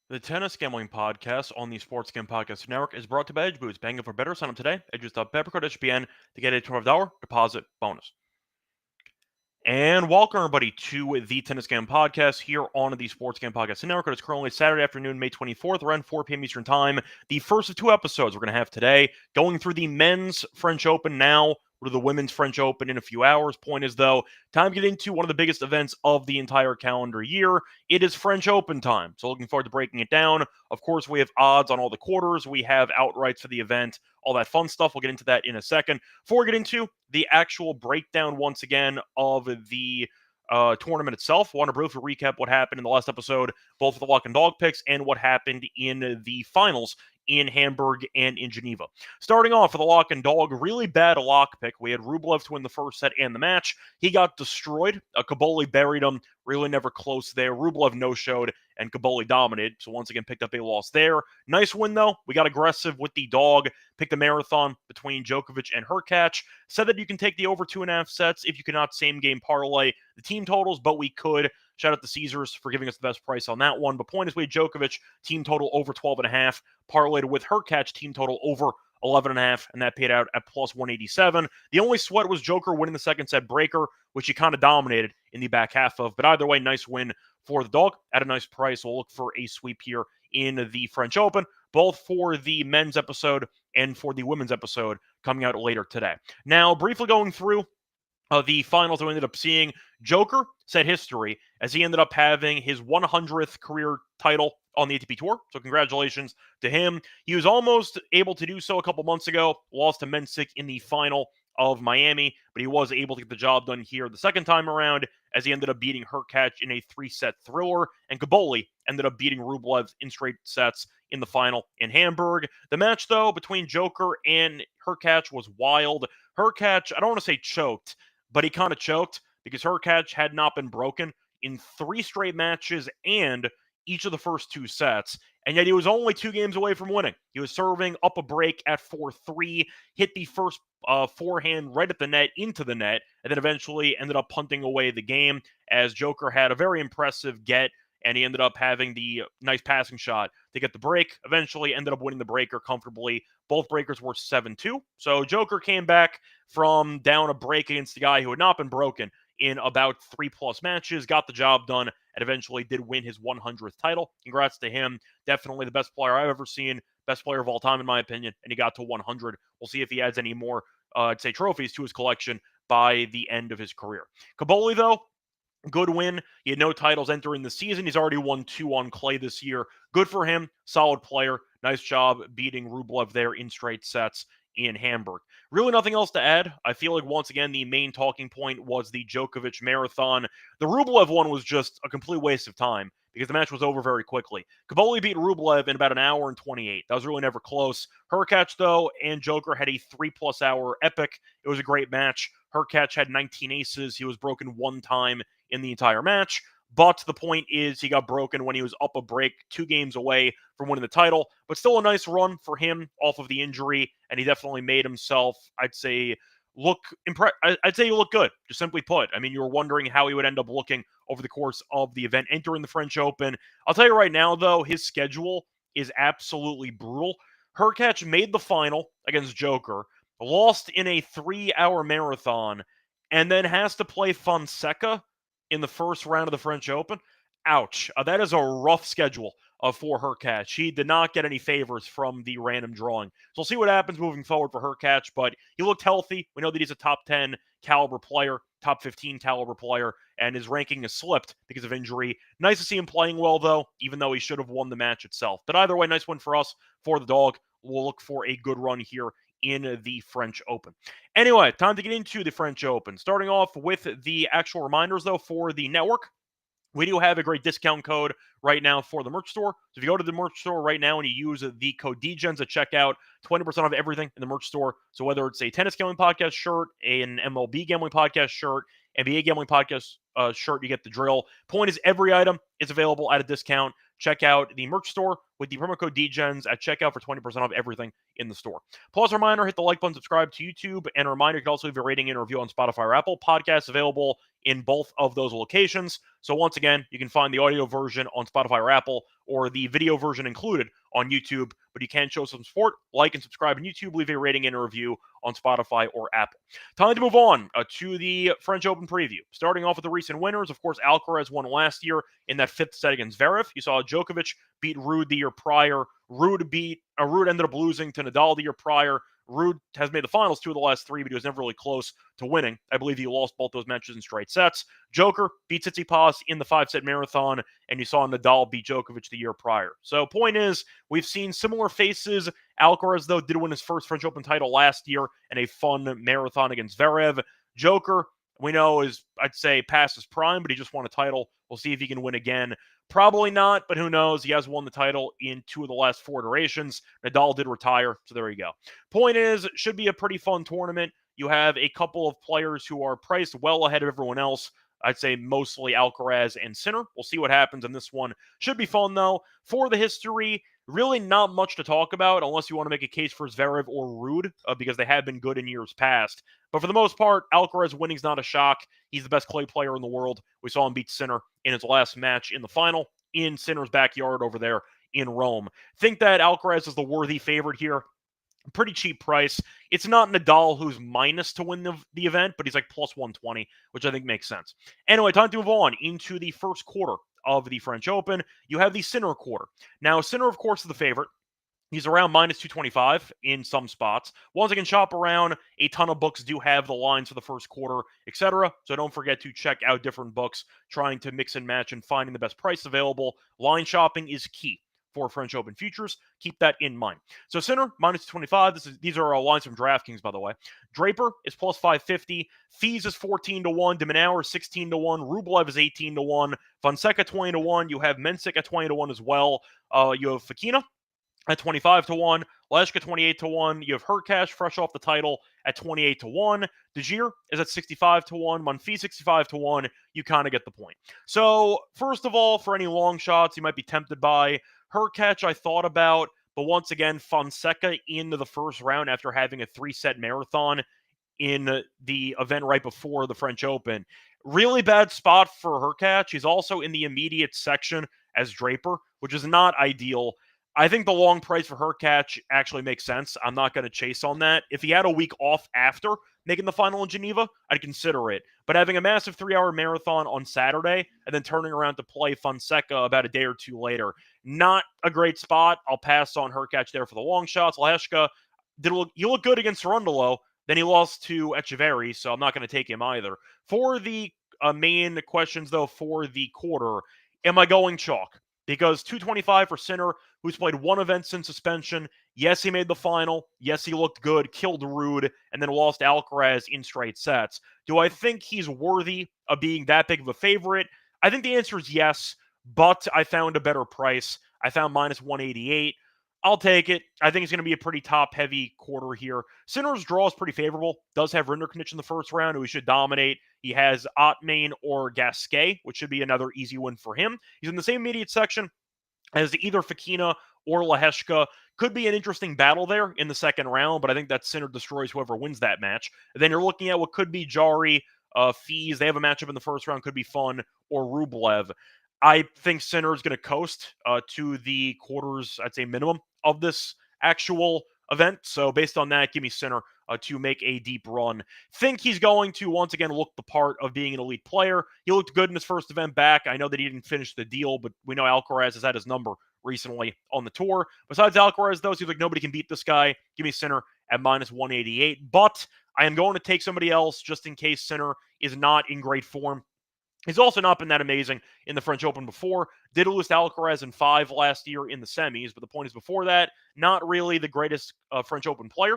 The Tennis Gambling Podcast on the Sports Gambling Podcast Network is brought to you by Edge Boost. Banging for better. Sign up today. Edges.bet code SGPN to get a $25 deposit bonus. And welcome, everybody, to the Tennis Gambling Podcast here on the Sports Gambling Podcast Network. It's currently Saturday afternoon, May 24th, around 4 p.m. Eastern Time. The first of two episodes we're going to have today, going through the men's French Open now. We'll do the women's French Open in a few hours. Point is, though, time to get into one of the biggest events of the entire calendar year. It is French Open time. So looking forward to breaking it down. Of course, we have odds on all the quarters. We have outrights for the event, all that fun stuff. We'll get into that in a second. Before we get into the actual breakdown, once again, of the tournament itself, I want to briefly recap what happened in the last episode, both for the lock and dog picks and what happened in the finals in Hamburg and in Geneva. Starting off with the lock and dog, really bad lock pick. We had Rublev to win the first set and the match. He got destroyed. Kaboli buried him. Really never close there. Rublev no-showed, and Kaboli dominated. So once again, picked up a loss there. Nice win, though. We got aggressive with the dog. Picked a marathon between Djokovic and Hurkacz. Said that you can take the over 2.5 sets if you cannot same-game parlay the team totals, but we could. Shout out to Caesars for giving us the best price on that one. But point is, we had Djokovic team total over 12.5, parlayed with Hurkacz team total over 11.5, and that paid out at plus 187. The only sweat was Joker winning the second set breaker, which he kind of dominated in the back half of. But either way, nice win for the dog at a nice price. We'll look for a sweep here in the French Open, both for the men's episode and for the women's episode coming out later today. Now, briefly going through the finals that we ended up seeing, Joker set history as he ended up having his 100th career title on the ATP Tour. So congratulations to him. He was almost able to do so a couple months ago, lost to Mensik in the final of Miami, but he was able to get the job done here the second time around as he ended up beating Hurkacz in a 3-set thriller, and Kaboli ended up beating Rublev in straight sets in the final in Hamburg. The match, though, between Joker and Hurkacz was wild. Hurkacz, I don't want to say choked, but he kind of choked because Hurkacz had not been broken in 3 straight matches and each of the first 2 sets, and yet he was only 2 games away from winning. He was serving up a break at 4-3, hit the first forehand right at the net, into the net, and then eventually ended up punting away the game as Joker had a very impressive get, and he ended up having the nice passing shot to get the break. Eventually ended up winning the breaker comfortably. Both breakers were 7-2. So Joker came back from down a break against the guy who had not been broken in about 3+ matches, got the job done, and eventually did win his 100th title. Congrats to him. Definitely the best player I've ever seen, best player of all time in my opinion, and he got to 100. We'll see if he adds any more, I'd say, trophies to his collection by the end of his career. Kaboli, though, good win. He had no titles entering the season. He's already won 2 on clay this year. Good for him. Solid player. Nice job beating Rublev there in straight sets in Hamburg. Really nothing else to add. I feel like, once again, the main talking point was the Djokovic marathon. The Rublev one was just a complete waste of time because the match was over very quickly. Kaboli beat Rublev in about an hour and 28. That was really never close. Hurkacz, though, and Joker had a 3+ hour epic. It was a great match. Hurkacz had 19 aces. He was broken 1 time in the entire match. But the point is, he got broken when he was up a break, 2 games away from winning the title. But still a nice run for him off of the injury, and he definitely made himself, I'd say, I'd say he looked good, just simply put. I mean, you were wondering how he would end up looking over the course of the event entering the French Open. I'll tell you right now, though, his schedule is absolutely brutal. Hurkacz made the final against Joker, lost in a 3-hour marathon, and then has to play Fonseca in the first round of the French Open. Ouch. That is a rough schedule for Hurkacz. He did not get any favors from the random drawing. So we'll see what happens moving forward for Hurkacz, but he looked healthy. We know that he's a top 10 caliber player, top 15 caliber player, and his ranking has slipped because of injury. Nice to see him playing well, though, even though he should have won the match itself. But either way, nice win for us, for the dog. We'll look for a good run here in the French Open. Anyway, time to get into the French Open. Starting off with the actual reminders, though, for the network. We do have a great discount code right now for the merch store. So if you go to the merch store right now and you use the code DGENS at checkout, 20% off everything in the merch store. So whether it's a tennis gambling podcast shirt, an MLB gambling podcast shirt, NBA gambling podcast shirt, you get the drill. Point is, every item is available at a discount. Check out the merch store with the promo code DGENS at checkout for 20% off everything in the store. Plus, a reminder, hit the like button, subscribe to YouTube, and a reminder, you can also leave a rating and review on Spotify or Apple. Podcasts available in both of those locations. So once again, you can find the audio version on Spotify or Apple, or the video version included on YouTube, but you can show some support, like and subscribe on YouTube, leave a rating and a review on Spotify or Apple. Time to move on to the French Open preview. Starting off with the recent winners, of course, Alcaraz won last year in that fifth set against Zverev. You saw Djokovic beat Ruud the year prior. Ruud ended up losing to Nadal the year prior. Ruud has made the finals 2 of the last 3, but he was never really close to winning. I believe he lost both those matches in straight sets. Joker beat Tsitsipas in the 5-set marathon, and you saw Nadal beat Djokovic the year prior. So point is, we've seen similar faces. Alcaraz, though, did win his first French Open title last year in a fun marathon against Zverev. Joker, we know, is, I'd say, past his prime, but he just won a title. We'll see if he can win again. Probably not, but who knows? He has won the title in 2 of the last 4 iterations. Nadal did retire, so there you go. Point is, it should be a pretty fun tournament. You have a couple of players who are priced well ahead of everyone else. I'd say mostly Alcaraz and Sinner. We'll see what happens in this one. Should be fun, though. For the history, really not much to talk about unless you want to make a case for Zverev or Ruud, because they have been good in years past. But for the most part, Alcaraz winning's not a shock. He's the best clay player in the world. We saw him beat Sinner in his last match in the final in Sinner's backyard over there in Rome. Think that Alcaraz is the worthy favorite here. Pretty cheap price. It's not Nadal, who's minus to win the event, but he's like plus 120, which I think makes sense. Anyway, time to move on into the first quarter of the French Open. You have the Sinner quarter. Now, Sinner, of course, is the favorite. He's around minus 225 in some spots. Once again, shop around. A ton of books do have the lines for the first quarter, etc. So don't forget to check out different books, trying to mix and match and finding the best price available. Line shopping is key for French Open futures. Keep that in mind. So Sinner, minus 25. These are lines from DraftKings, by the way. Draper is plus 550. Fees is 14-1. De Minaur is 16-1. Rublev is 18-1. Fonseca 20-1. You have Mensik at 20-1 as well. You have Fekina at 25-1, Leshka 28-1. You have Hurkacz fresh off the title at 28-1. De Gier is at 65-1. Monfils 65-1. You kind of get the point. So first of all, for any long shots you might be tempted by, Hurkacz I thought about, but once again, Fonseca into the first round after having a 3-set marathon in the event right before the French Open. Really bad spot for Hurkacz. He's also in the immediate section as Draper, which is not ideal. I think the long price for Hurkacz actually makes sense. I'm not going to chase on that. If he had a week off after making the final in Geneva, I'd consider it. But having a massive 3-hour marathon on Saturday and then turning around to play Fonseca about a day or two later, not a great spot. I'll pass on Hurkacz there for the long shots. Leheshka, he looked good against Cerundolo. Then he lost to Echeverry, so I'm not going to take him either. For the main questions, though, for the quarter, am I going chalk? Because 225 for Sinner, who's played one event since suspension. Yes, he made the final. Yes, he looked good, killed Ruud, and then lost Alcaraz in straight sets. Do I think he's worthy of being that big of a favorite? I think the answer is yes, but I found a better price. I found minus 188. I'll take it. I think it's going to be a pretty top-heavy quarter here. Sinner's draw is pretty favorable. Does have Rinderknech in the first round, who he should dominate. He has Ottmane or Gasquet, which should be another easy win for him. He's in the same immediate section as either Fekina or Leheshka. Could be an interesting battle there in the second round, but I think that Sinner destroys whoever wins that match. And then you're looking at what could be Jari, Fees. They have a matchup in the first round, could be fun, or Rublev. I think Sinner is going to coast to the quarters, I'd say minimum, of this actual event. So based on that, give me Sinner to make a deep run. Think he's going to, once again, look the part of being an elite player. He looked good in his first event back. I know that he didn't finish the deal, but we know Alcaraz has had his number recently on the tour. Besides Alcaraz, though, seems like nobody can beat this guy. Give me Sinner at minus 188. But I am going to take somebody else just in case Sinner is not in great form. He's also not been that amazing in the French Open before. Did lose to Alcaraz in 5 last year in the semis, but the point is before that, not really the greatest French Open player.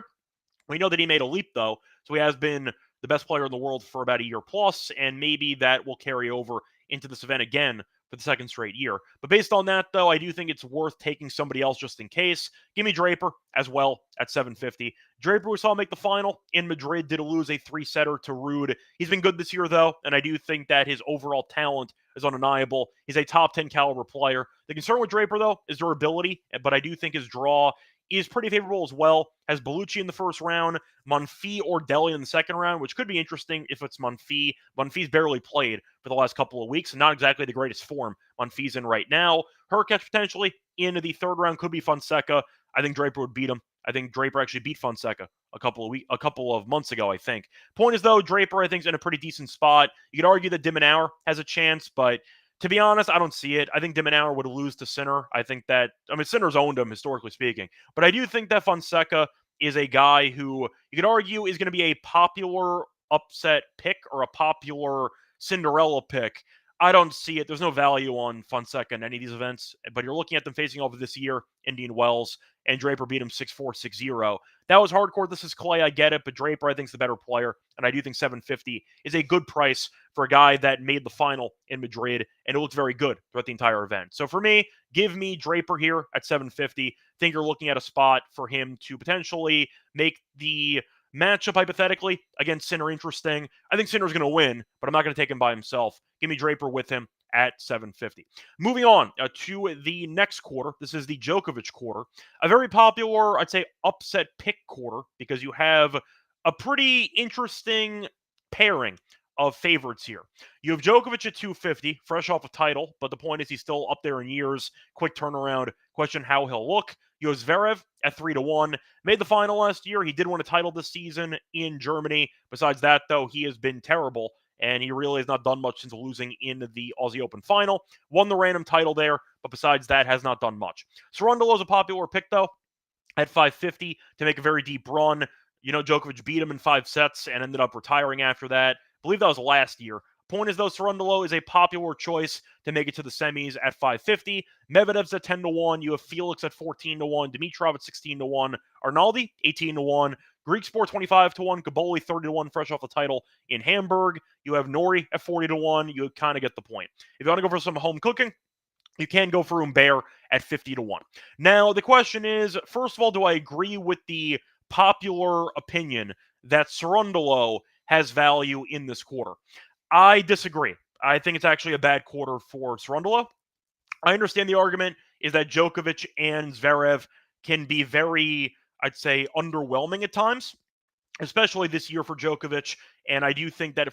We know that he made a leap, though, so he has been the best player in the world for about a year plus, and maybe that will carry over into this event again for the second straight year. But based on that, though, I do think it's worth taking somebody else just in case. Give me Draper as well at 750. Draper, we saw make the final in Madrid, did lose a 3-setter to Ruud. He's been good this year, though, and I do think that his overall talent is undeniable. He's a top 10 caliber player. The concern with Draper, though, is durability, but I do think his draw is pretty favorable as well. Has Bellucci in the first round, Monfils or Deli in the second round, which could be interesting if it's Monfils. Monfils barely played for the last couple of weeks, and not exactly the greatest form Monfils in right now. Hurkacz potentially into the third round could be Fonseca. I think Draper would beat him. I think Draper actually beat Fonseca a couple of months ago, I think. Point is, though, Draper, I think, is in a pretty decent spot. You could argue that Dimenauer has a chance, but to be honest, I don't see it. I think Dimenauer would lose to Sinner. Sinner's owned him, historically speaking. But I do think that Fonseca is a guy who you could argue is going to be a popular upset pick or a popular Cinderella pick. I don't see it. There's no value on Fonseca in any of these events, but you're looking at them facing off this year, Indian Wells, and Draper beat him 6-4, 6-0. That was hardcore. This is Clay. I get it, but Draper, I think, is the better player, and I do think 750 is a good price for a guy that made the final in Madrid, and it looked very good throughout the entire event. So for me, give me Draper here at 750. Think you're looking at a spot for him to potentially make the matchup hypothetically against Sinner interesting. I think Sinner's going to win, but I'm not going to take him by himself. Give me Draper with him at 750. Moving on to the next quarter. This is the Djokovic quarter. A very popular, I'd say, upset pick quarter because you have a pretty interesting pairing of favorites here. You have Djokovic at 250, fresh off a title, but the point is he's still up there in years. Quick turnaround. Question how he'll look. You have Zverev at 3-1. Made the final last year. He did win a title this season in Germany. Besides that, though, he has been terrible, and he really has not done much since losing in the Aussie Open final. Won the random title there, but besides that, has not done much. Cerundolo's a popular pick, though, at 550 to make a very deep run. You know, Djokovic beat him in 5 sets and ended up retiring after that. I believe that was last year. Point is, though, Cerundolo is a popular choice to make it to the semis at 550. Medvedev's at 10-1. You have Felix at 14-1. Dimitrov at 16-1. Arnaldi, 18-1. Greek Sport, 25-1. Gaboli, 30-1, fresh off the title in Hamburg. You have Nori at 40-1. You kind of get the point. If you want to go for some home cooking, you can go for Humbert at 50-1. Now, the question is, first of all, do I agree with the popular opinion that Cerundolo has value in this quarter? I disagree. I think it's actually a bad quarter for Cerundolo. I understand the argument is that Djokovic and Zverev can be very, I'd say, underwhelming at times, especially this year for Djokovic. And I do think that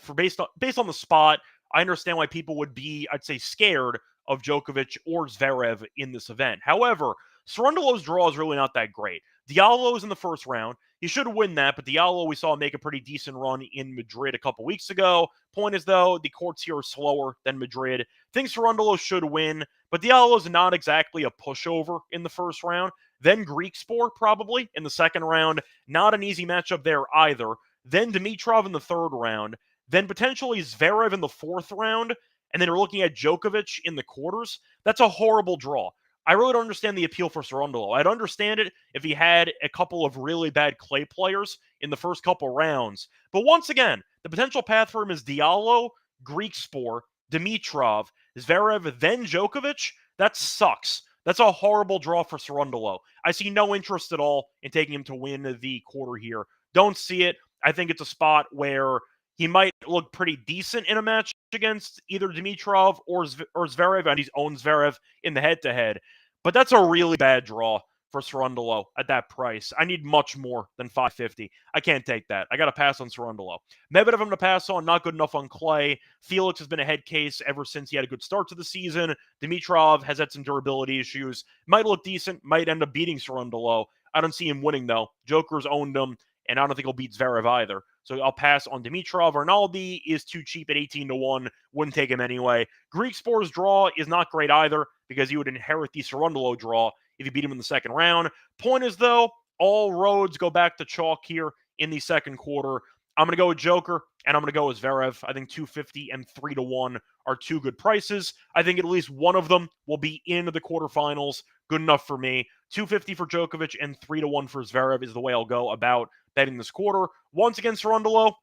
based on the spot, I understand why people would be, I'd say, scared of Djokovic or Zverev in this event. However, Cerundolo's draw is really not that great. Diallo's in the first round. He should win that, but Diallo we saw make a pretty decent run in Madrid a couple weeks ago. Point is, though, the courts here are slower than Madrid. Think Cerundolo should win, but Diallo's not exactly a pushover in the first round. Then Greek Sport probably in the second round. Not an easy matchup there either. Then Dimitrov in the third round. Then potentially Zverev in the fourth round. And then we're looking at Djokovic in the quarters. That's a horrible draw. I really don't understand the appeal for Cerundolo. I'd understand it if he had a couple of really bad clay players in the first couple rounds. But once again, the potential path for him is Diallo, Greek Sport, Dimitrov, Zverev, then Djokovic. That sucks. That's a horrible draw for Cerundolo. I see no interest at all in taking him to win the quarter here. Don't see it. I think it's a spot where he might look pretty decent in a match against either Dimitrov or Zverev, and he's owned Zverev in the head-to-head. But that's a really bad draw for Cerundolo at that price. I need much more than 550. I can't take that. I got to pass on Cerundolo. Medvedev I'm going to pass on. Not good enough on clay. Felix has been a head case ever since he had a good start to the season. Dimitrov has had some durability issues. Might look decent. Might end up beating Cerundolo. I don't see him winning, though. Joker's owned him, and I don't think he'll beat Zverev either. So I'll pass on Dimitrov. Arnaldi is too cheap at 18-1. Wouldn't take him anyway. Greek Sport's draw is not great either because you would inherit the Cerundolo draw if you beat him in the second round. Point is, though, all roads go back to chalk here in the second quarter. I'm going to go with Joker, and I'm going to go with Zverev. I think 250 and 3-1 are two good prices. I think at least one of them will be in the quarterfinals. Good enough for me. 250 for Djokovic and 3-1 for Zverev is the way I'll go about betting this quarter. Once again, Cerundolo,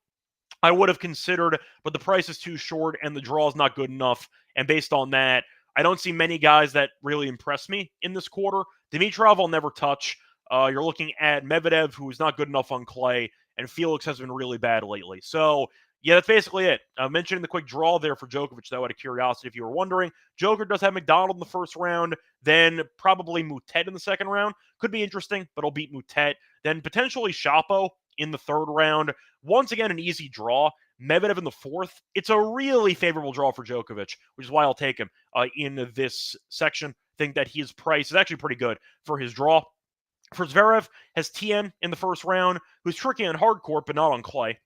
I would have considered, but the price is too short and the draw is not good enough. And based on that, I don't see many guys that really impress me in this quarter. Dimitrov I'll never touch. You're looking at Medvedev, who is not good enough on clay, and Felix has been really bad lately. So, yeah, that's basically it. Mentioning the quick draw there for Djokovic, though, out of curiosity, if you were wondering. Joker does have McDonald in the first round, then probably Mutet in the second round. Could be interesting, but I'll beat Mutet. Then potentially Shapo in the third round. Once again, an easy draw. Medvedev in the fourth. It's a really favorable draw for Djokovic, which is why I'll take him in this section. I think that his price is actually pretty good for his draw. For Zverev, has Tien in the first round, who's tricky on hard court, but not on clay.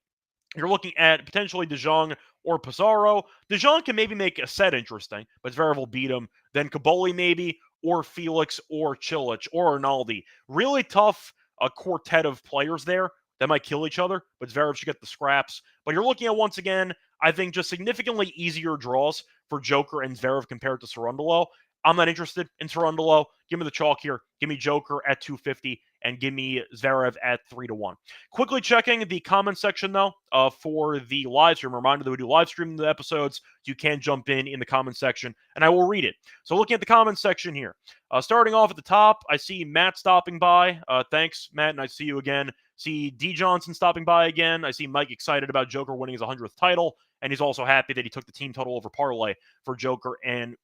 You're looking at potentially De Jong or Pizarro. De Jong can maybe make a set interesting, but Zverev will beat him. Then Caboli maybe, or Felix, or Cilic, or Arnaldi. Really tough quartet of players there that might kill each other, but Zverev should get the scraps. But you're looking at, once again, I think just significantly easier draws for Joker and Zverev compared to Cerundolo. I'm not interested in Cerundolo. Give me the chalk here. Give me Joker at 250 and give me Zverev at 3-1. Quickly checking the comment section, though, for the live stream. Reminder that we do live stream the episodes. You can jump in the comment section, and I will read it. So looking at the comment section here. Starting off at the top, I see Matt stopping by. Thanks, Matt, and I see you again. See D. Johnson stopping by again. I see Mike excited about Joker winning his 100th title, and he's also happy that he took the team total over parlay for Joker and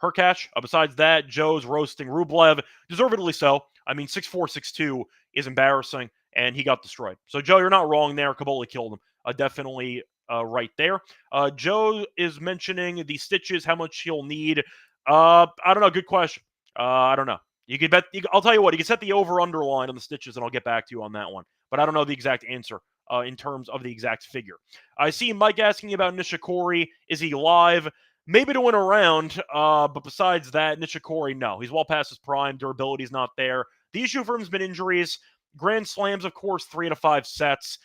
Hurkacz. Besides that, Joe's roasting Rublev, deservedly so. I mean, 6'4", 6'2" is embarrassing, and he got destroyed. So, Joe, you're not wrong there. Caboli killed him. Definitely right there. Joe is mentioning the stitches, how much he'll need. I don't know. Good question. I don't know. You could bet. I'll tell you what. You can set the over/under line on the stitches, and I'll get back to you on that one. But I don't know the exact answer in terms of the exact figure. I see Mike asking about Nishikori. Is he live? Maybe to win a round, but besides that, Nishikori, no. He's well past his prime. Durability's not there. The issue for him has been injuries. Grand Slams, of course, 3 to 5 sets.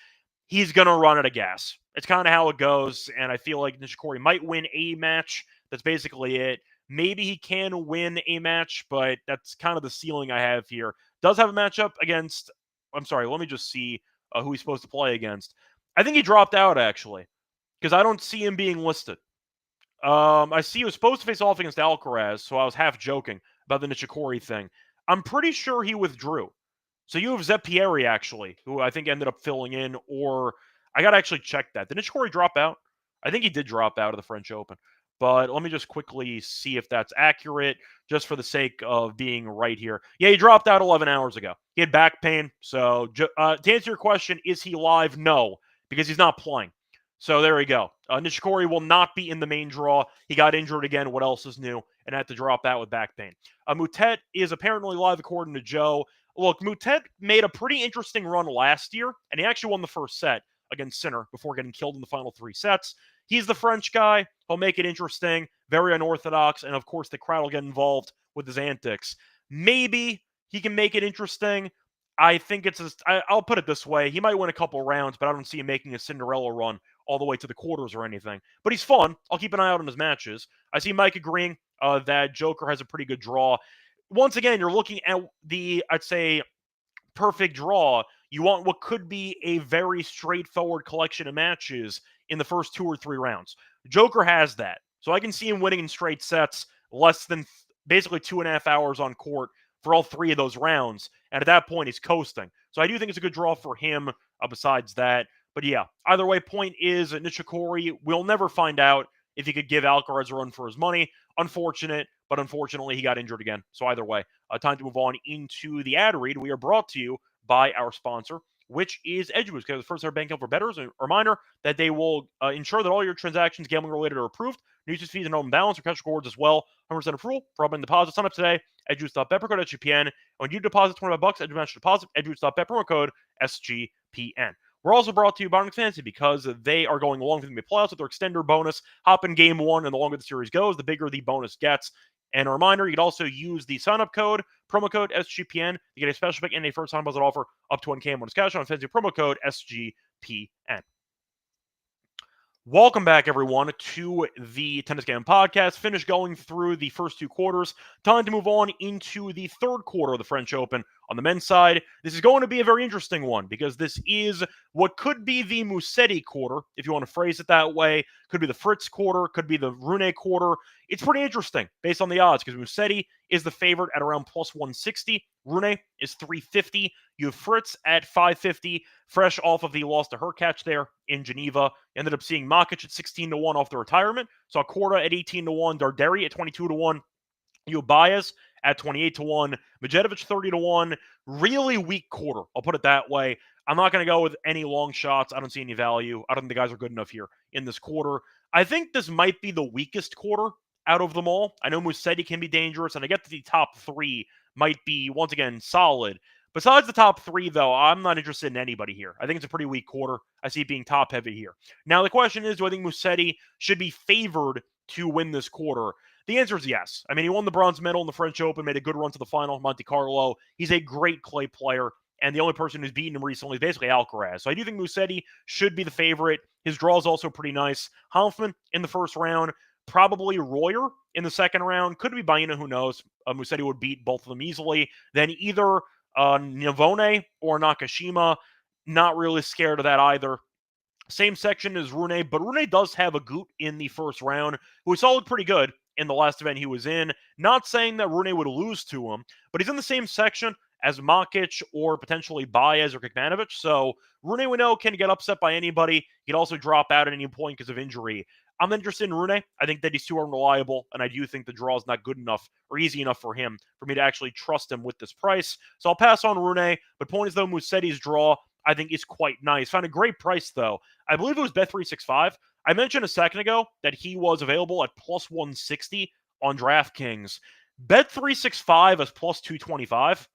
He's going to run out of gas. It's kind of how it goes, and I feel like Nishikori might win a match. That's basically it. Maybe he can win a match, but that's kind of the ceiling I have here. Does have a matchup against... I'm sorry, let me just see who he's supposed to play against. I think he dropped out, actually, because I don't see him being listed. I see he was supposed to face off against Alcaraz, so I was half joking about the Nishikori thing. I'm pretty sure he withdrew. So you have Zeppieri, actually, who I think ended up filling in, or I got to actually check that. Did Nishikori drop out? I think he did drop out of the French Open. But let me just quickly see if that's accurate, just for the sake of being right here. Yeah, he dropped out 11 hours ago. He had back pain. So to answer your question, is he live? No, because he's not playing. So there we go. Nishikori will not be in the main draw. He got injured again. What else is new? And had to drop out with back pain. Mutet is apparently live, according to Joe. Look, Mutet made a pretty interesting run last year, and he actually won the first set against Sinner before getting killed in the final 3 sets. He's the French guy. He'll make it interesting, very unorthodox, and of course the crowd will get involved with his antics. Maybe he can make it interesting. I think I'll put it this way. He might win a couple rounds, but I don't see him making a Cinderella run all the way to the quarters or anything. But he's fun. I'll keep an eye out on his matches. I see Mike agreeing that Joker has a pretty good draw. Once again, you're looking at I'd say, perfect draw. You want what could be a very straightforward collection of matches in the first 2 or 3 rounds. Joker has that. So I can see him winning in straight sets, less than basically 2.5 hours on court for all 3 of those rounds. And at that point, he's coasting. So I do think it's a good draw for him besides that. But yeah, either way, point is Nishikori, we'll never find out if he could give Alcaraz a run for his money. Unfortunate, but unfortunately, he got injured again. So either way, time to move on into the ad read. We are brought to you by our sponsor, which is EdgeBoost, because the first ever bank account for bettors. A reminder that they will ensure that all your transactions gambling related are approved. No usage fees and no balance or cash rewards as well. 100% approval for opening deposits. Sign up today. EdgeBoost.bet, promo code SGPN. And when you deposit $25, EdgeBoost match deposit. EdgeBoost.bet, promo code SGPN. We're also brought to you by Onyx Fantasy because they are going along with the playoffs with their extender bonus. Hop in game 1, and the longer the series goes, the bigger the bonus gets. And a reminder, you can also use the sign-up code, promo code SGPN, to get a special pick and a first-time deposit offer up to 1K bonus cash on Fantasy promo code SGPN. Welcome back, everyone, to the Tennis Game Podcast. Finished going through the first 2 quarters. Time to move on into the third quarter of the French Open On the men's side, this is going to be a very interesting one because this is what could be the Musetti quarter, if you want to phrase it that way. Could be the Fritz quarter, could be the Rune quarter. It's pretty interesting based on the odds because Musetti is the favorite at around plus 160. Rune is 350. You have Fritz at 550, fresh off of the loss to Hurkacz there in Geneva. Ended up seeing Makic at 16 to 1 off the retirement. Saw Korda at 18 to 1, Darderi at 22 to 1. You have Baez at 28 to 1, Medjedovic 30 to 1. Really weak quarter, I'll put it that way. I'm not going to go with any long shots. I don't see any value. I don't think the guys are good enough here in this quarter. I think this might be the weakest quarter out of them all. I know Musetti can be dangerous, and I get that the top three might be, once again, solid. Besides the top three, though, I'm not interested in anybody here. I think it's a pretty weak quarter. I see it being top-heavy here. Now, the question is, do I think Musetti should be favored to win this quarter? The answer is yes. I mean, he won the bronze medal in the French Open, made a good run to the final, Monte Carlo. He's a great clay player, and the only person who's beaten him recently is basically Alcaraz. So I do think Musetti should be the favorite. His draw is also pretty nice. Hanfmann in the first round, probably Royer in the second round. Could be Baena, who knows. Musetti would beat both of them easily. Then either Navone or Nakashima. Not really scared of that either. Same section as Rune, but Rune does have a Gut in the first round, who saw look pretty good in the last event he was in. Not saying that Rune would lose to him, but he's in the same section as Makic or potentially Baez or Kekmanovic. So Rune, we know, can get upset by anybody. He'd also drop out at any point because of injury. I'm interested in Rune. I think that he's too unreliable, and I do think the draw is not good enough or easy enough for him for me to actually trust him with this price. So I'll pass on Rune, but point is, though, Musetti's draw, I think, is quite nice. Found a great price, though. I believe it was Bet365. I mentioned a second ago that he was available at plus 160 on DraftKings. Bet365 is plus 225.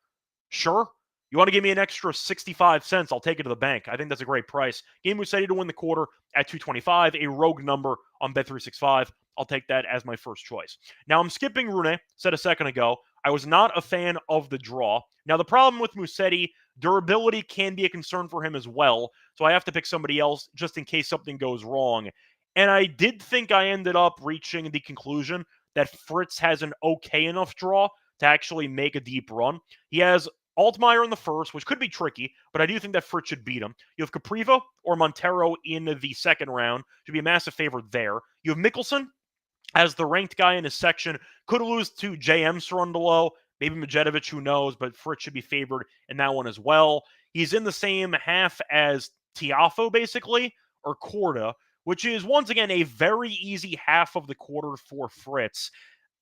Sure. You want to give me an extra 65 cents, I'll take it to the bank. I think that's a great price. Game Musetti to win the quarter at 225, a rogue number on Bet365. I'll take that as my first choice. Now, I'm skipping Rune, said a second ago. I was not a fan of the draw. Now, the problem with Musetti, durability can be a concern for him as well, so I have to pick somebody else just in case something goes wrong. And I did think I ended up reaching the conclusion that Fritz has an okay enough draw to actually make a deep run. He has Altmaier in the first, which could be tricky, but I do think that Fritz should beat him. You have Caprivo or Montero in the second round. Should be a massive favorite there. You have Mickelson as the ranked guy in his section. Could lose to JM Sarundalo, maybe Medjedovic, who knows, but Fritz should be favored in that one as well. He's in the same half as Tiafoe, basically, or Korda, which is, once again, a very easy half of the quarter for Fritz.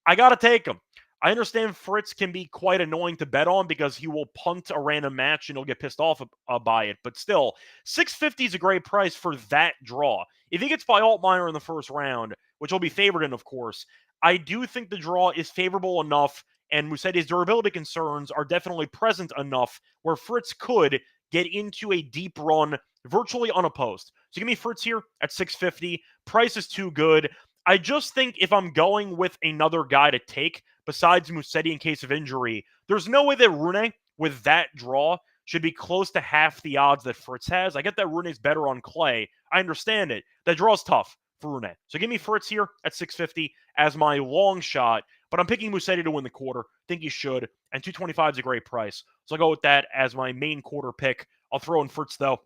I got to take him. I understand Fritz can be quite annoying to bet on because he will punt a random match and he'll get pissed off by it. But still, 650 is a great price for that draw. If he gets by Altmaier in the first round, which he'll be favored in, of course, I do think the draw is favorable enough, and Musetti's durability concerns are definitely present enough where Fritz could get into a deep run virtually unopposed. So give me Fritz here at 650. Price is too good. I just think if I'm going with another guy to take besides Musetti in case of injury, there's no way that Rune, with that draw, should be close to half the odds that Fritz has. I get that Rune's better on clay. I understand it. That draw's tough for Rune. So give me Fritz here at 650 as my long shot, but I'm picking Musetti to win the quarter. Think he should, and 225 is a great price. So I'll go with that as my main quarter pick. I'll throw in Fritz, though,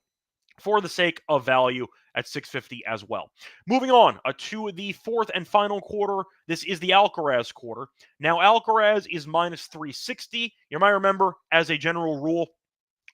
for the sake of value at 650 as well. Moving on to the fourth and final quarter. This is the Alcaraz quarter. Now, Alcaraz is minus 360. You might remember, as a general rule,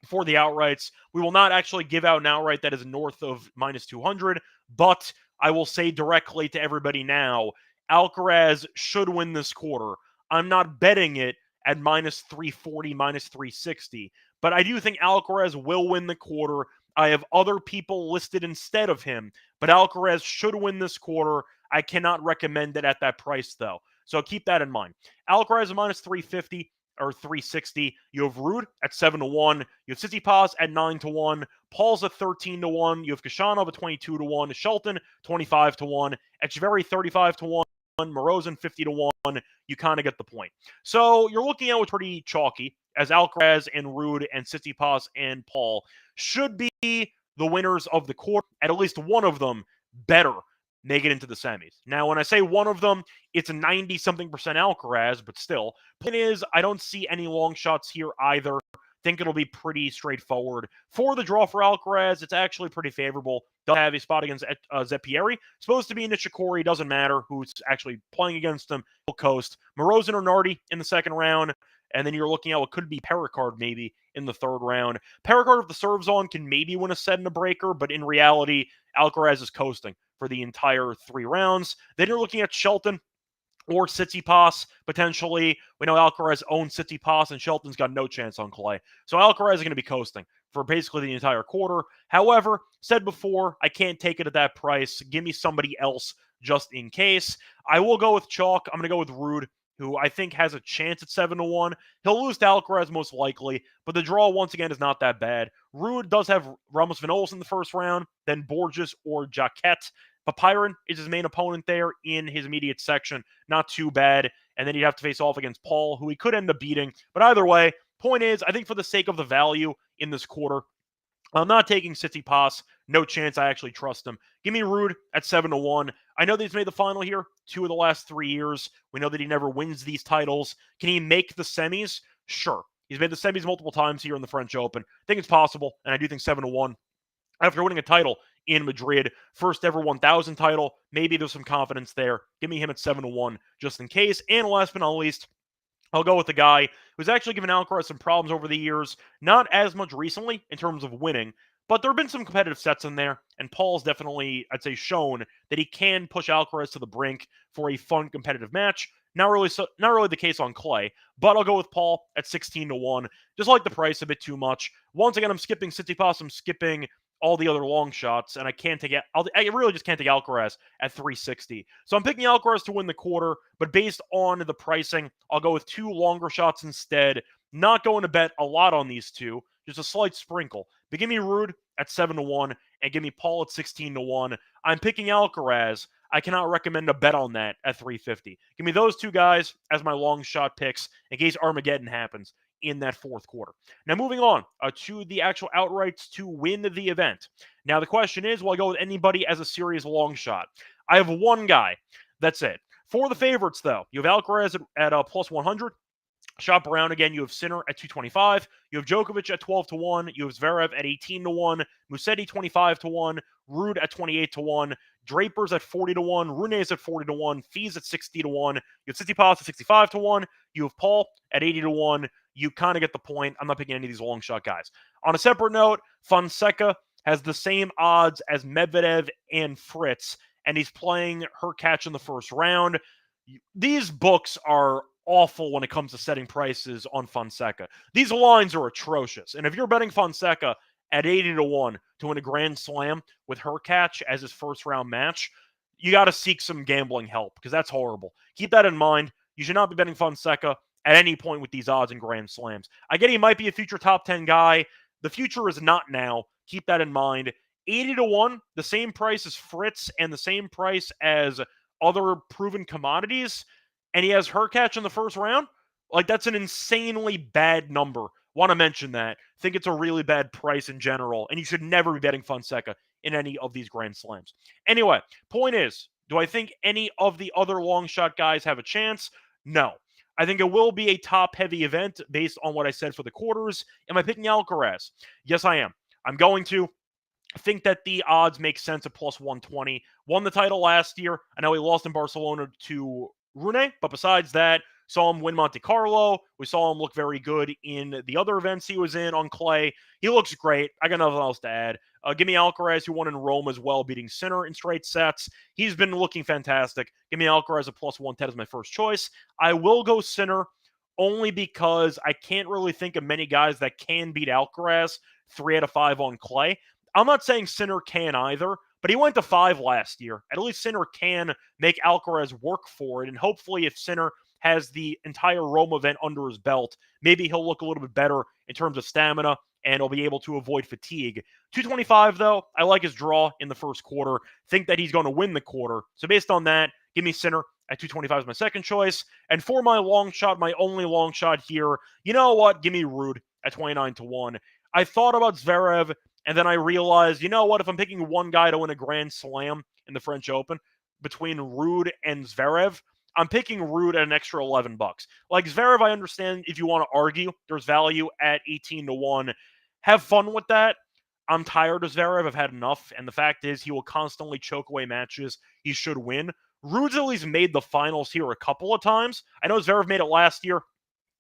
for the outrights, we will not actually give out an outright that is north of minus 200, but I will say directly to everybody now, Alcaraz should win this quarter. I'm not betting it at minus 340, minus 360, but I do think Alcaraz will win the quarter. I have other people listed instead of him, but Alcaraz should win this quarter. I cannot recommend it at that price, though. So keep that in mind. Alcaraz is minus 350 or 360. You have Ruud at 7 to 1. You have Tsitsipas at 9 to 1. Paul's at 13 to 1. You have Khachanov at 22 to 1. Shelton 25 to 1. Etcheverry 35 to 1. Morozin 50 to 1. You kind of get the point. So you're looking at what's pretty chalky, as Alcaraz and Ruud and Tsitsipas and Paul should be the winners of the quarter. At least one of them better make it into the semis. Now, when I say one of them, it's a 90-something% Alcaraz, but still. Point is, I don't see any long shots here either. think it'll be pretty straightforward. For the draw for Alcaraz, it's actually pretty favorable. They'll have a spot against Zeppieri. Supposed to be Nishikori, doesn't matter who's actually playing against him. He'll coast. Morozin or Nardi in the second round. And then you're looking at what could be Perricard maybe in the third round. Perricard, if the serve's on, can maybe win a set in a breaker, but in reality, Alcaraz is coasting for the entire 3 rounds. Then you're looking at Shelton or Tsitsipas, potentially. We know Alcaraz owns Tsitsipas, and Shelton's got no chance on clay. So Alcaraz is going to be coasting for basically the entire quarter. However, said before, I can't take it at that price. Give me somebody else just in case. I will go with chalk. I'm going to go with Ruud, who I think has a chance at 7-1. He'll lose to Alcaraz most likely, but the draw, once again, is not that bad. Ruud does have Ramos Vinolas in the first round, then Borges or Jacquet. Papiron is his main opponent there in his immediate section. Not too bad. And then he'd have to face off against Paul, who he could end up beating. But either way, point is, I think for the sake of the value in this quarter, I'm not taking Tsitsipas. No chance I actually trust him. Give me Ruud at 7-1. I know that he's made the final here 2 of the last 3 years. We know that he never wins these titles. Can he make the semis? Sure. He's made the semis multiple times here in the French Open. I think it's possible, and I do think 7-1. After winning a title in Madrid, first ever 1,000 title, maybe there's some confidence there. Give me him at 7-1 just in case. And last but not least, I'll go with the guy who's actually given Alcaraz some problems over the years. Not as much recently in terms of winning, but there have been some competitive sets in there, and Paul's definitely, I'd say, shown that he can push Alcaraz to the brink for a fun competitive match. Not really the case on clay, but I'll go with Paul at 16-1. Just like the price a bit too much. Once again, I'm skipping Tsitsipas. I'm skipping all the other long shots, and I really just can't take Alcaraz at 360. So I'm picking Alcaraz to win the quarter, but based on the pricing, I'll go with 2 longer shots instead. Not going to bet a lot on these two, just a slight sprinkle. But give me Ruud at 7-1, and give me Paul at 16-1. I'm picking Alcaraz. I cannot recommend a bet on that at 350. Give me those 2 guys as my long shot picks in case Armageddon happens in that fourth quarter. Now, moving on to the actual outrights to win the event. Now, the question is, will I go with anybody as a serious long shot? I have one guy. That's it. For the favorites, though, you have Alcaraz at plus 100. Shop around again. You have Sinner at 225. You have Djokovic at 12-1. You have Zverev at 18-1. Musetti 25-1. Ruud at 28-1. Draper's at 40-1. Rune's at 40-1. Fees at 60-1. You have Tsitsipas at 65-1. You have Paul at 80-1. You kind of get the point. I'm not picking any of these long shot guys. On a separate note, Fonseca has the same odds as Medvedev and Fritz, and he's playing Hurkacz in the first round. These books are awful when it comes to setting prices on Fonseca. These lines are atrocious. And if you're betting Fonseca at 80-1 to win a Grand Slam with Hurkacz as his first round match, you got to seek some gambling help because that's horrible. Keep that in mind. You should not be betting Fonseca at any point with these odds in Grand Slams. I get he might be a future top 10 guy. The future is not now. Keep that in mind. 80-1, the same price as Fritz and the same price as other proven commodities, and he has Hurkacz in the first round? Like, that's an insanely bad number. Want to mention that. Think it's a really bad price in general, and you should never be betting Fonseca in any of these Grand Slams. Anyway, point is, do I think any of the other long shot guys have a chance? No. I think it will be a top-heavy event based on what I said for the quarters. Am I picking Alcaraz? Yes, I am. I'm going to. I think that the odds make sense at plus 120. Won the title last year. I know he lost in Barcelona to Rune, but besides that, saw him win Monte Carlo. We saw him look very good in the other events he was in on clay. He looks great. I got nothing else to add. Give me Alcaraz, who won in Rome as well, beating Sinner in straight sets. He's been looking fantastic. Give me Alcaraz at plus 110 as my first choice. I will go Sinner only because I can't really think of many guys that can beat Alcaraz 3 out of 5 on clay. I'm not saying Sinner can either, but he went to 5 last year. At least Sinner can make Alcaraz work for it, and hopefully if Sinner has the entire Rome event under his belt, maybe he'll look a little bit better in terms of stamina, and he'll be able to avoid fatigue. 225, though, I like his draw in the first quarter. Think that he's going to win the quarter. So based on that, give me Sinner at 225 as my second choice. And for my long shot, my only long shot here, you know what? Give me Ruud at 29-1. I thought about Zverev, and then I realized, you know what? If I'm picking one guy to win a Grand Slam in the French Open between Ruud and Zverev, I'm picking Ruud at an extra $11. Like Zverev, I understand if you want to argue, there's value at 18-1. Have fun with that. I'm tired of Zverev. I've had enough. And the fact is, he will constantly choke away matches he should win. Ruud's at least made the finals here a couple of times. I know Zverev made it last year.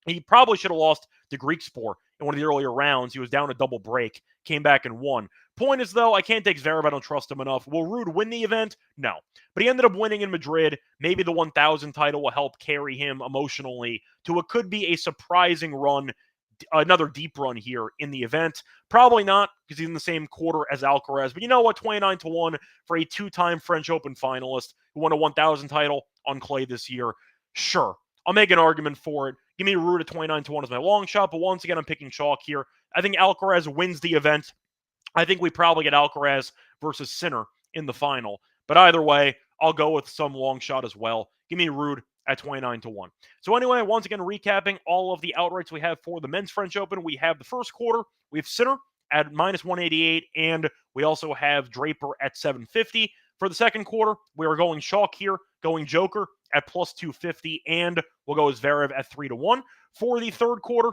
He probably should have lost to Griekspoor in one of the earlier rounds. He was down a double break, came back and won. Point is, though, I can't take Zverev. I don't trust him enough. Will Ruud win the event? No. But he ended up winning in Madrid. Maybe the 1,000 title will help carry him emotionally to what could be a surprising run, another deep run here in the event. Probably not, because he's in the same quarter as Alcaraz. But you know what? 29-1 for a two-time French Open finalist who won a 1,000 title on clay this year. Sure. I'll make an argument for it. Give me Ruud at 29-1 as my long shot, but once again, I'm picking chalk here. I think Alcaraz wins the event. I think we probably get Alcaraz versus Sinner in the final. But either way, I'll go with some long shot as well. Give me Ruud at 29-1. So anyway, once again, recapping all of the outrights we have for the men's French Open. We have the first quarter. We have Sinner at -188, and we also have Draper at 750. For the second quarter, we are going chalk here, going Joker at +250, and we'll go with Zverev at 3-1. For the third quarter,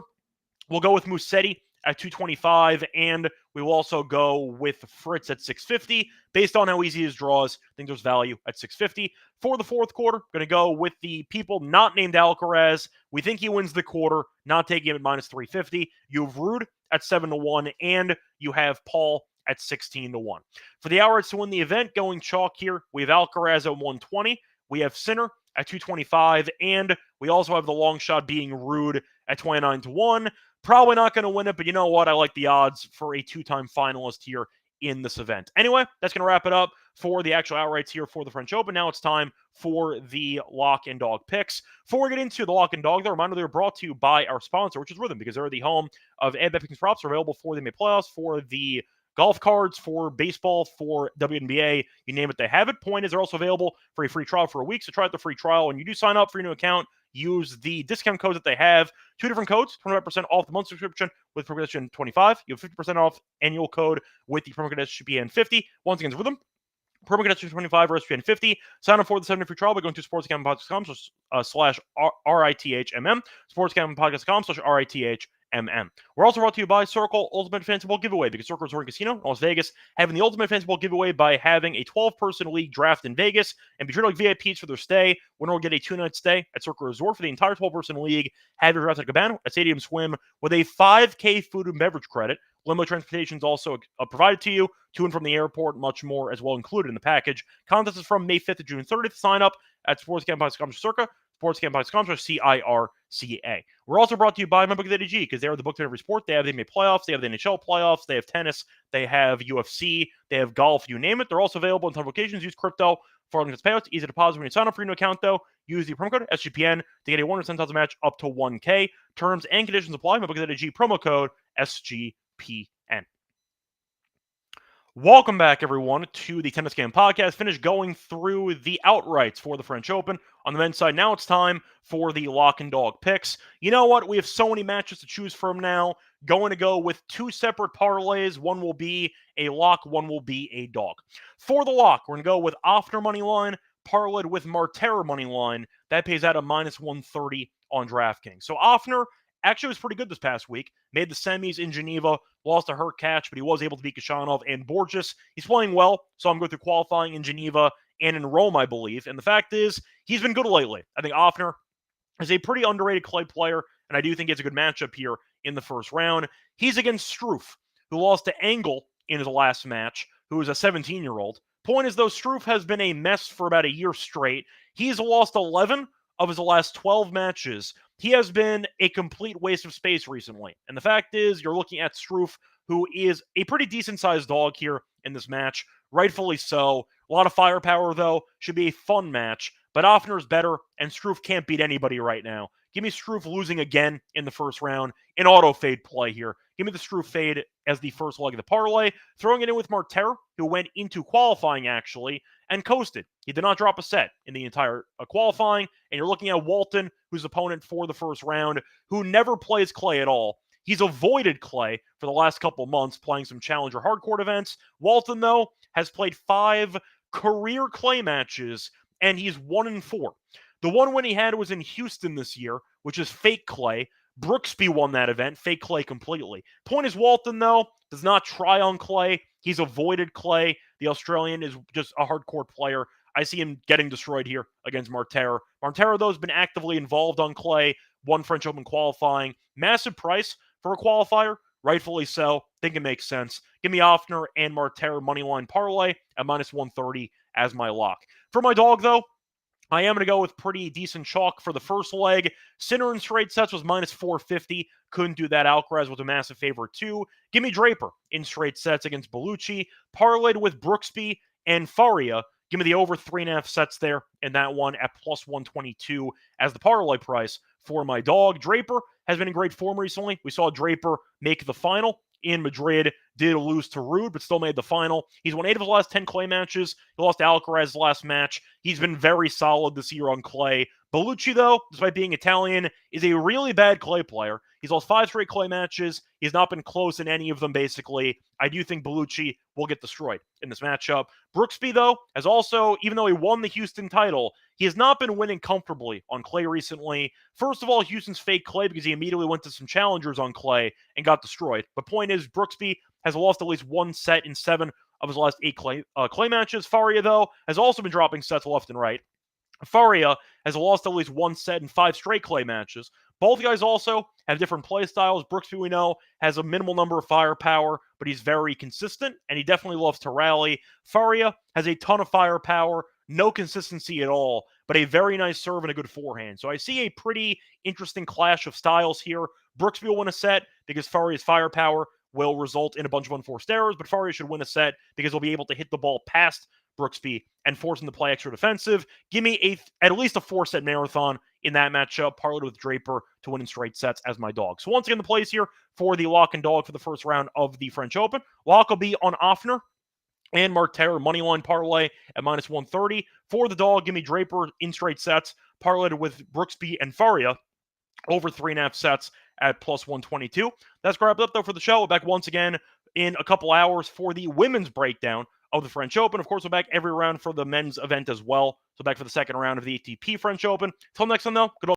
we'll go with Musetti at 225, and we will also go with Fritz at 650. Based on how easy his draws, I think there's value at 650. For the fourth quarter, going to go with the people not named Alcaraz. We think he wins the quarter, not taking him at -350. You have Ruud at 7-1, and you have Paul at 16-1. For the outrights to win the event, going chalk here, we have Alcaraz at 120. We have Sinner at 225, and we also have the long shot being Ruud at 29-1. Probably not going to win it, but you know what? I like the odds for a two-time finalist here in this event. Anyway, that's going to wrap it up for the actual outrights here for the French Open. Now it's time for the lock and dog picks. Before we get into the lock and dog, the reminder they're brought to you by our sponsor, which is Rhythm, because they're the home of ADVERTISE props. Are available for the NBA playoffs, for the golf cards, for baseball, for WNBA, you name it, they have it. Point is, they're also available for a free trial for a week, so try out the free trial. When you do sign up for your new account, use the discount codes that they have. Two different codes, 25% off the month subscription with promo code 25. You have 50% off annual code with the promo code SGPN 50. Once again, it's with them. Promo code SGPN25 or SGPN 50. Sign up for the 7-day free trial by going to sportsgamblingpodcast.com/RITHMM. Sportsgamblingpodcast.com/RITHMM. We're also brought to you by Circle Ultimate Fantasy Ball Giveaway, because Circle Resort and Casino in Las Vegas having the Ultimate Fantasy Ball Giveaway by having a 12-person league draft in Vegas, and be sure to like VIPs for their stay. Winner will get a 2-night stay at Circle Resort for the entire 12-person league. Have your draft at Cabana at Stadium Swim with a $5K food and beverage credit. Limo transportation is also provided to you, to and from the airport, much more as well included in the package. Contest is from May 5th to June 30th. Sign up at sportsgamblingpodcast.com/circa, sportsgamblingpodcast.com/CIRCA. We're also brought to you by MyBook.ag, because they are the book to every sport. They have the NBA playoffs, they have the NHL playoffs, they have tennis, they have UFC, they have golf, you name it. They're also available in ton of locations. Use crypto for unlimited payouts. Easy deposit when you sign up for your new account, though. Use the promo code SGPN to get a 100% match up to 1K. Terms and conditions apply. MyBook.ag, promo code SGPN. Welcome back, everyone, to the Tennis Game Podcast. Finished going through the outrights for the French Open. On the men's side, now it's time for the lock and dog picks. You know what? We have so many matches to choose from now. Going to go with two separate parlays. One will be a lock, one will be a dog. For the lock, we're going to go with Offner money line, parlayed with Martera money line. That pays out a -130 on DraftKings. So Offner actually was pretty good this past week. Made the semis in Geneva, lost a hurt catch, but he was able to beat Kashanov and Borges. He's playing well, so I'm going through qualifying in Geneva and in Rome, I believe. And the fact is, he's been good lately. I think Offner is a pretty underrated clay player, and I do think it's a good matchup here in the first round. He's against Struff, who lost to Engel in his last match, who is a 17-year-old. Point is, though, Struff has been a mess for about a year straight. He's lost 11 of his last 12 matches. He has been a complete waste of space recently. And the fact is, you're looking at Struff, who is a pretty decent-sized dog here in this match. Rightfully so. A lot of firepower, though. Should be a fun match. But Offner's better, and Struff can't beat anybody right now. Give me Struff losing again in the first round. An auto-fade play here. Give me the Struff fade as the first leg of the parlay. Throwing it in with Martera, who went into qualifying, actually, and coasted. He did not drop a set in the entire qualifying. And you're looking at Walton, who's opponent for the first round, who never plays clay at all. He's avoided clay for the last couple months, playing some challenger hardcourt events. Walton, though, has played 5 career clay matches, and he's 1-4. The one win he had was in Houston this year, which is fake clay. Brooksby won that event, fake clay completely. Point is, Walton, though, does not try on clay. He's avoided clay. The Australian is just a hardcore player. I see him getting destroyed here against Martera. Martera, though, has been actively involved on clay, won French Open qualifying. Massive price for a qualifier, rightfully so. Think it makes sense. Give me Offner and Martera moneyline parlay at minus 130 as my lock. For my dog, though, I am going to go with pretty decent chalk for the first leg. Sinner in straight sets was minus 450. Couldn't do that. Alcaraz was a massive favorite too. Give me Draper in straight sets against Bellucci. Parlayed with Brooksby and Faria. Give me the over 3.5 sets there, and that one at plus 122 as the parlay price for my dog. Draper has been in great form recently. We saw Draper make the final in Madrid, did lose to Ruud, but still made the final. He's won 8 of his last 10 clay matches. He lost to Alcaraz last match. He's been very solid this year on clay. Bellucci, though, despite being Italian, is a really bad clay player. He's lost 5 straight clay matches. He's not been close in any of them, basically. I do think Bellucci will get destroyed in this matchup. Brooksby, though, has also, even though he won the Houston title, he has not been winning comfortably on clay recently. First of all, Houston's fake clay because he immediately went to some challengers on clay and got destroyed. But point is, Brooksby has lost at least one set in 7 of his last 8 clay matches. Faria, though, has also been dropping sets left and right. Faria has lost at least one set in 5 straight clay matches. Both guys also have different play styles. Brooksby, we know, has a minimal number of firepower, but he's very consistent, and he definitely loves to rally. Faria has a ton of firepower, no consistency at all, but a very nice serve and a good forehand. So I see a pretty interesting clash of styles here. Brooksby will win a set because Faria's firepower will result in a bunch of unforced errors, but Faria should win a set because he'll be able to hit the ball past Brooksby and force him to play extra defensive. Give me at least a 4-set marathon in that matchup, parlayed with Draper to win in straight sets as my dog. So once again, the plays here for the lock and dog for the first round of the French Open. Lock will be on Offner and Martera moneyline parlay at minus 130. For the dog, give me Draper in straight sets, parlayed with Brooksby and Faria over 3.5 sets at plus 122. That's wrapped up, though, for the show. We're back once again in a couple hours for the women's breakdown of the French Open. Of course, we're back every round for the men's event as well. So back for the second round of the ATP French Open. Till next time, though, good luck.